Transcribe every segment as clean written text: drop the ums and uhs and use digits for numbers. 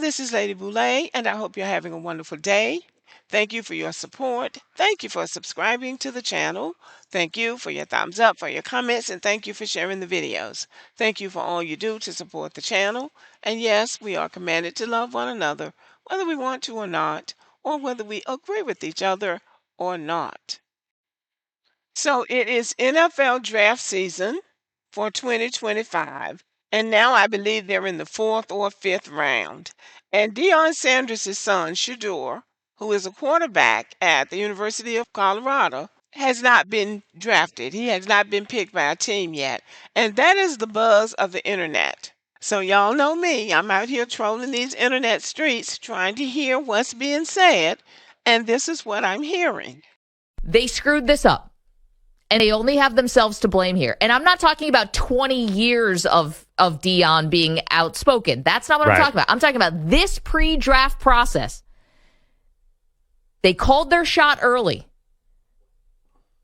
this is Lady Boulay, and I hope you're having a wonderful day. Thank you for your support. Thank you for subscribing to the channel. Thank you for your thumbs up, for your comments, and thank you for sharing the videos. Thank you for all you do to support the channel. And yes, we are commanded to love one another, whether we want to or not, or whether we agree with each other or not. So it is NFL draft season for 2025. And now I believe they're in the fourth or fifth round. And Deion Sanders' son, Shedeur, who is a quarterback at the University of Colorado, has not been drafted. He has not been picked by a team yet. And that is the buzz of the internet. So y'all know me. I'm out here trolling these internet streets trying to hear what's being said. And this is what I'm hearing. They screwed this up. And they only have themselves to blame here. And I'm not talking about 20 years of Deion being outspoken. That's not what I'm talking about. I'm talking about this pre-draft process. They called their shot early.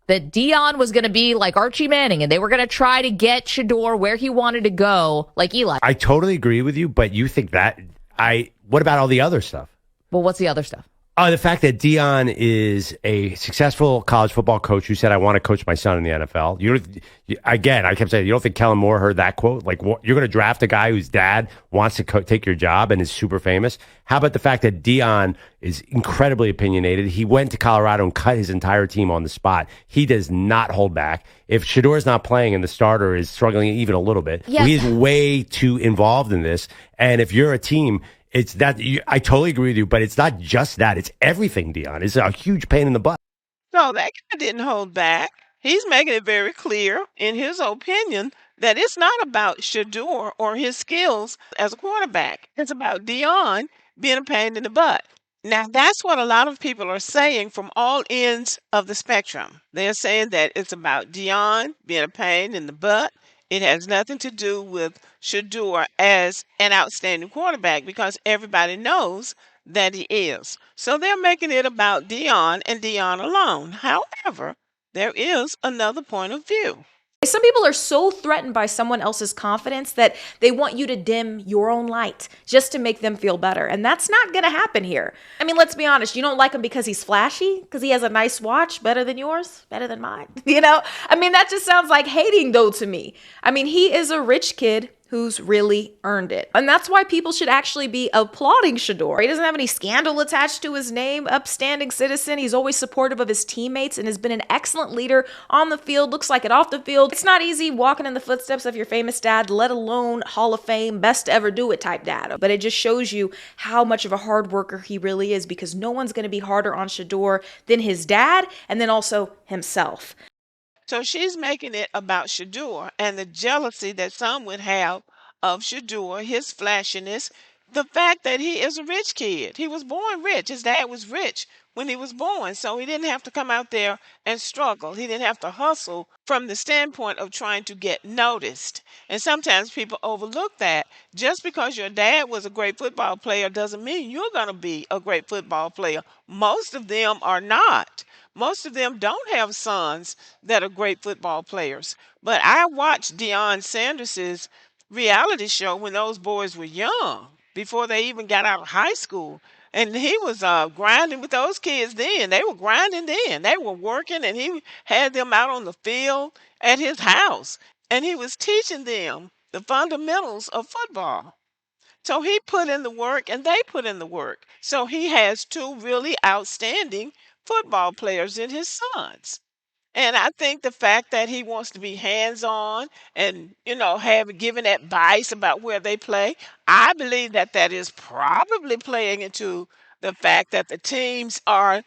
That Deion was going to be like Archie Manning, and they were going to try to get Shedeur where he wanted to go, like Eli. I totally agree with you, but you think that what about all the other stuff? Well, what's the other stuff? The fact that Deion is a successful college football coach who said, I want to coach my son in the NFL. Again, I kept saying, you don't think Kellen Moore heard that quote? Like, you're going to draft a guy whose dad wants to take your job and is super famous? How about the fact that Deion is incredibly opinionated? He went to Colorado and cut his entire team on the spot. He does not hold back. If Shedeur's not playing and the starter is struggling even a little bit, he is way too involved in this. And if you're a team... It's that I totally agree with you, but it's not just that. It's everything, Deion. It's a huge pain in the butt. No, that guy didn't hold back. He's making it very clear, in his opinion, that it's not about Shedeur or his skills as a quarterback. It's about Deion being a pain in the butt. Now, that's what a lot of people are saying from all ends of the spectrum. They're saying that it's about Deion being a pain in the butt. It has nothing to do with Shedeur as an outstanding quarterback because everybody knows that he is. So they're making it about Deion and Deion alone. However, there is another point of view. Some people are so threatened by someone else's confidence that they want you to dim your own light just to make them feel better. And that's not going to happen here. I mean, let's be honest. You don't like him because he's flashy, because he has a nice watch, better than yours, better than mine. I mean, that just sounds like hating though to me. I mean, he is a rich kid who's really earned it. And that's why people should actually be applauding Shedeur. He doesn't have any scandal attached to his name, upstanding citizen. He's always supportive of his teammates and has been an excellent leader on the field, looks like it off the field. It's not easy walking in the footsteps of your famous dad, let alone Hall of Fame, best to ever do it type dad. But it just shows you how much of a hard worker he really is because no one's going to be harder on Shedeur than his dad and then also himself. So she's making it about Shedeur and the jealousy that some would have of Shedeur, his flashiness, the fact that he is a rich kid. He was born rich. His dad was rich when he was born, so he didn't have to come out there and struggle. He didn't have to hustle from the standpoint of trying to get noticed. And sometimes people overlook that. Just because your dad was a great football player doesn't mean you're going to be a great football player. Most of them are not. Most of them don't have sons that are great football players. But I watched Deion Sanders's reality show when those boys were young, before they even got out of high school. And he was grinding with those kids then. They were grinding then. They were working, and he had them out on the field at his house. And he was teaching them the fundamentals of football. So he put in the work, and they put in the work. So he has two really outstanding football players in his sons. And I think the fact that he wants to be hands-on and, have given advice about where they play, I believe that that is probably playing into the fact that the teams are,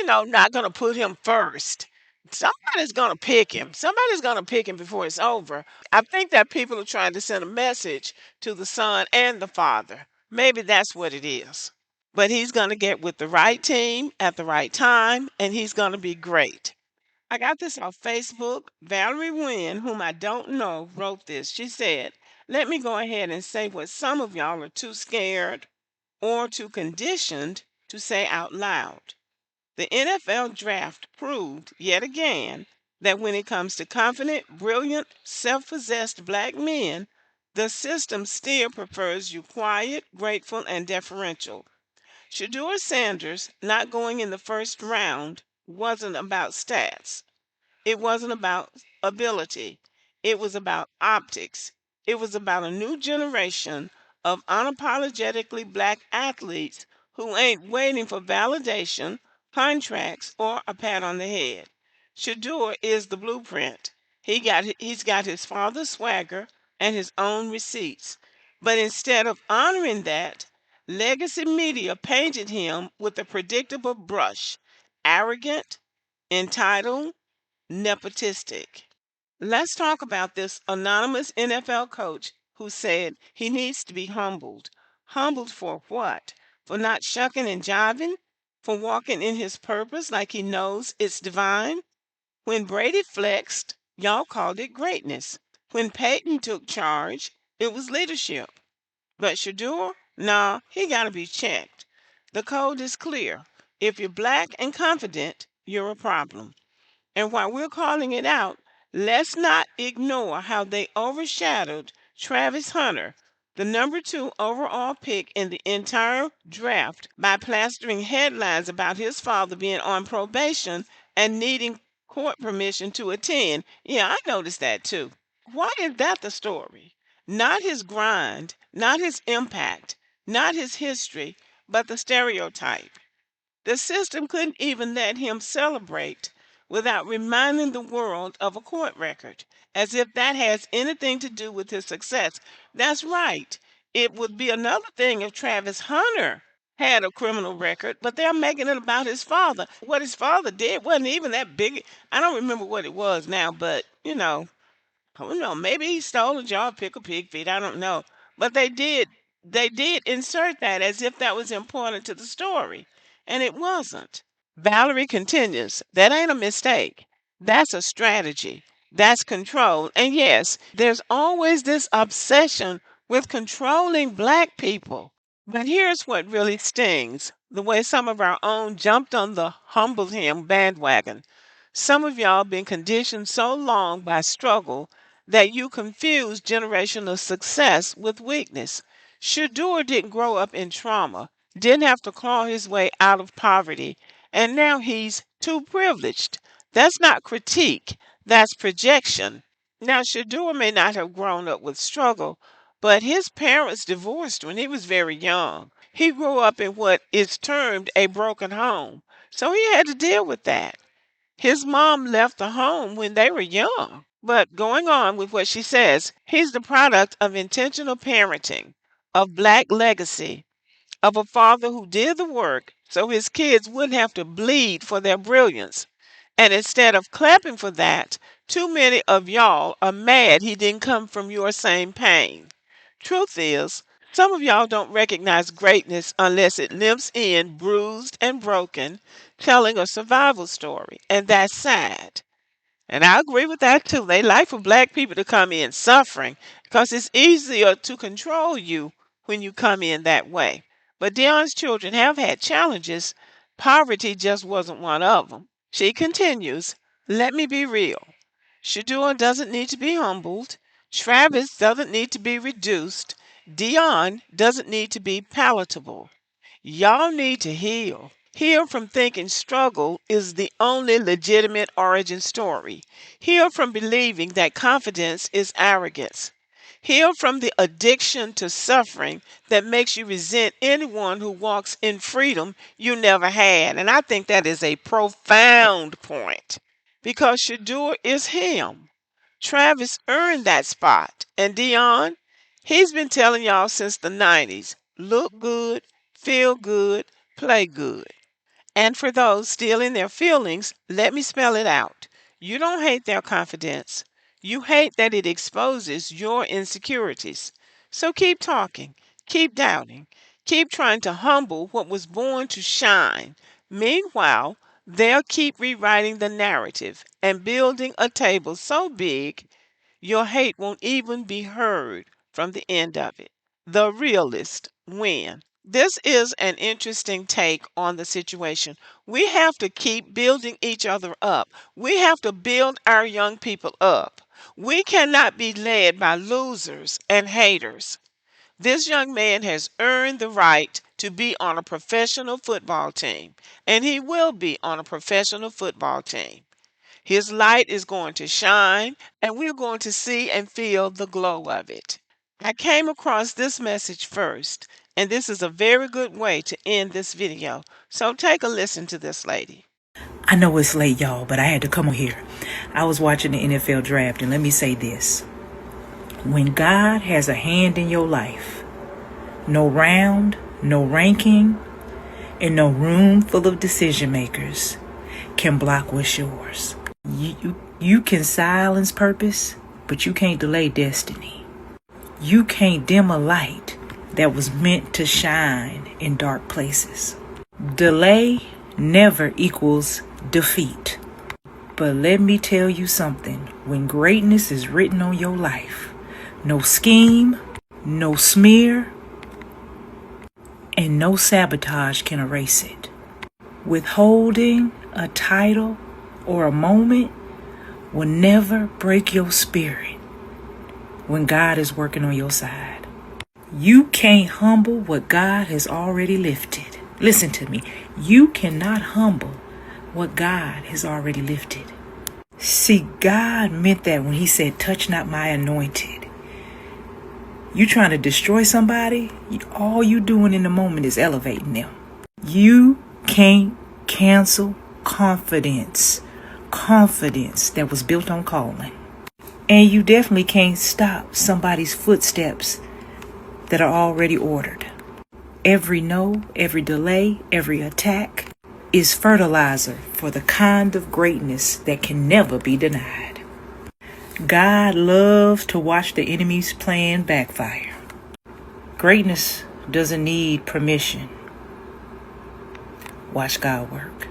not going to put him first. Somebody's going to pick him. Somebody's going to pick him before it's over. I think that people are trying to send a message to the son and the father. Maybe that's what it is. But he's going to get with the right team at the right time, and he's going to be great. I got this off Facebook. Valerie Wynn, whom I don't know, wrote this. She said, let me go ahead and say what some of y'all are too scared or too conditioned to say out loud. The NFL draft proved yet again that when it comes to confident, brilliant, self-possessed black men, The system still prefers you quiet, grateful, and deferential. Shedeur Sanders not going in the first round wasn't about stats. It wasn't about ability. It was about optics. It was about a new generation of unapologetically black athletes who ain't waiting for validation, contracts, or a pat on the head. Shador is the blueprint. He's got his father's swagger and his own receipts. But instead of honoring that, legacy media painted him with a predictable brush: arrogant, entitled, nepotistic. Let's talk about this anonymous NFL coach who said he needs to be humbled. Humbled for what? For not shucking and jiving? For walking in his purpose like he knows it's divine? When Brady flexed, y'all called it greatness. When Peyton took charge, it was leadership. But Shador, nah, he gotta be checked. The code is clear. If you're black and confident, you're a problem. And while we're calling it out, let's not ignore how they overshadowed Travis Hunter, the number 2 overall pick in the entire draft, by plastering headlines about his father being on probation and needing court permission to attend. Yeah, I noticed that too. Why is that the story? Not his grind, not his impact, not his history, but the stereotype. The system couldn't even let him celebrate without reminding the world of a court record, as if that has anything to do with his success. That's right. It would be another thing if Travis Hunter had a criminal record, but they're making it about his father. What his father did wasn't even that big. I don't remember what it was now, but I don't know. Maybe he stole a jar of pickle pig feet. I don't know. But they did insert that as if that was important to the story. And it wasn't. Valerie continues, that ain't a mistake. That's a strategy. That's control. And yes, there's always this obsession with controlling black people. But here's what really stings: the way some of our own jumped on the humble him bandwagon. Some of y'all been conditioned so long by struggle that you confuse generational success with weakness. Shador didn't grow up in trauma, didn't have to claw his way out of poverty, and now he's too privileged. That's not critique, that's projection. Now, Shador may not have grown up with struggle, but his parents divorced when he was very young. He grew up in what is termed a broken home, so he had to deal with that. His mom left the home when they were young. But going on with what she says, he's the product of intentional parenting, of black legacy, of a father who did the work so his kids wouldn't have to bleed for their brilliance. And instead of clapping for that, too many of y'all are mad he didn't come from your same pain. Truth is, some of y'all don't recognize greatness unless it limps in bruised and broken, telling a survival story. And that's sad. And I agree with that too. They like for black people to come in suffering because it's easier to control you when you come in that way. But Dion's children have had challenges. Poverty just wasn't one of them. She continues, let me be real. Shador doesn't need to be humbled. Travis doesn't need to be reduced. Dion doesn't need to be palatable. Y'all need to heal. Heal from thinking struggle is the only legitimate origin story. Heal from believing that confidence is arrogance. Heal from the addiction to suffering that makes you resent anyone who walks in freedom you never had. And I think that is a profound point because Shador is him. Travis earned that spot. And Dion, he's been telling y'all since the 90s, look good, feel good, play good. And for those still in their feelings, let me spell it out. You don't hate their confidence. You hate that it exposes your insecurities. So keep talking, keep doubting, keep trying to humble what was born to shine. Meanwhile, they'll keep rewriting the narrative and building a table so big your hate won't even be heard from the end of it. The realists win. This is an interesting take on the situation. We have to keep building each other up. We have to build our young people up. We cannot be led by losers and haters. This young man has earned the right to be on a professional football team, and he will be on a professional football team. His light is going to shine, and we're going to see and feel the glow of it. I came across this message first, and this is a very good way to end this video. So take a listen to this lady. I know it's late, y'all, but I had to come on here. I was watching the NFL draft, and let me say this. When God has a hand in your life, no round, no ranking, and no room full of decision makers can block what's yours. You can silence purpose, but you can't delay destiny. You can't dim a light that was meant to shine in dark places. Delay never equals defeat. But let me tell you something. When greatness is written on your life, no scheme, no smear, and no sabotage can erase it. Withholding a title or a moment will never break your spirit when God is working on your side. You can't humble what God has already lifted. Listen to me. You cannot humble what God has already lifted. See, God meant that when he said, touch not my anointed. You trying to destroy somebody, all you doing in the moment is elevating them. You can't cancel confidence that was built on calling. And you definitely can't stop somebody's footsteps that are already ordered. Every no, every delay, every attack is fertilizer for the kind of greatness that can never be denied. God loves to watch the enemy's plan backfire. Greatness doesn't need permission. Watch God work.